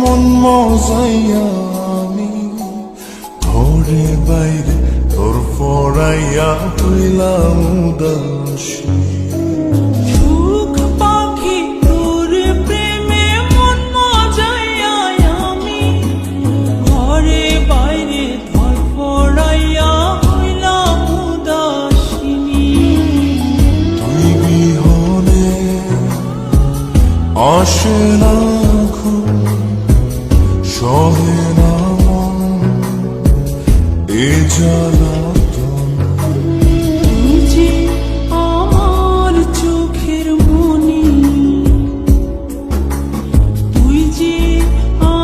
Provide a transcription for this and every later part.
মন মজাইয়া আমি ঘরে বাইরে তোর পড়াইয়া হইলাম উদাসী। সুখ পাখি তোর প্রেমে মন মজাইয়া আমি ঘরে বাইরে ধর পড়াইয়া হইলাম উদাসিনী। তুই বিহনে আসে না ঘুম, সহে না মন এ জ্বালাতন। তুই যে আমার চোখের মনি, তুই যে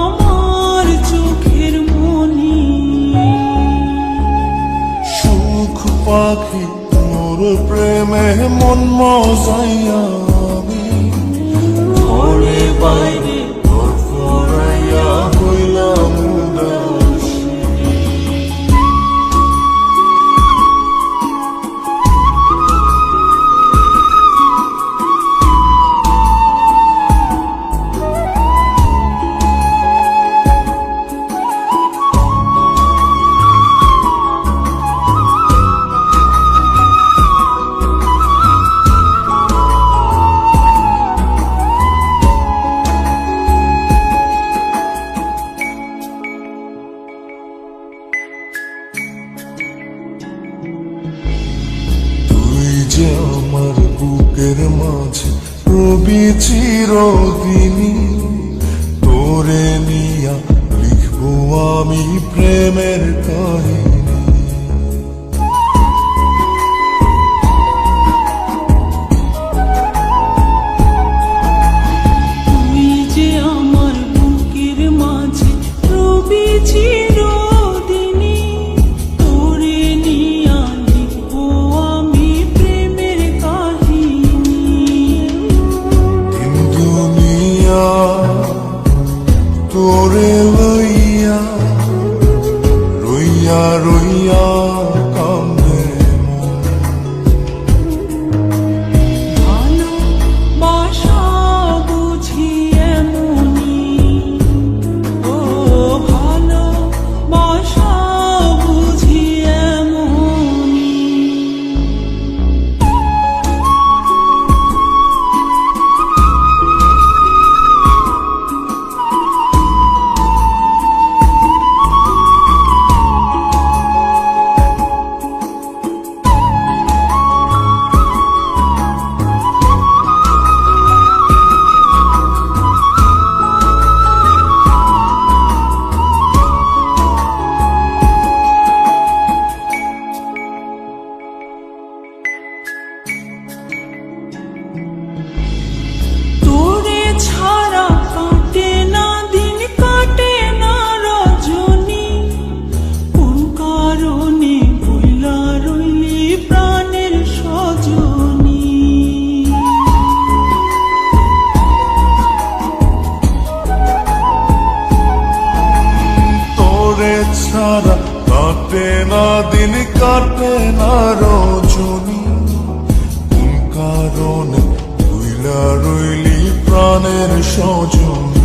আমার চোখের মনি। সুখ পাখি তোর প্রেমে মন মজাইয়া আমি ঘরে বাইরে তোর পড়াইয়া হইলাম উদাসী। যে আমার বুকের মাঝে রবি চিরদিনই, তোরে নিয়া লিখবো আমি প্রেমের কাহিনী। তুই যে আমার বুকের মাঝে রবি চিরদিনই, তোরে নিয়া লিখবো আমি প্রেমের কাহিনী। দিন দুনিয়া তোরে লইয়া রইয়া রইয়া কান্দে মন। ভালোবাসা বুঝি এমনি, ও ভালোবাসা বুঝি এমনি। তোরে ছাড়া কাটে না দিন, কাটে না রজনী। কোন কারণে ভুলা রইলি প্রাণের সজনী। তোরে ছাড়া কাটে না দিন, কাটে না রজনী। কোন কারণে ভুইলা রইলি প্রাণের সজনী।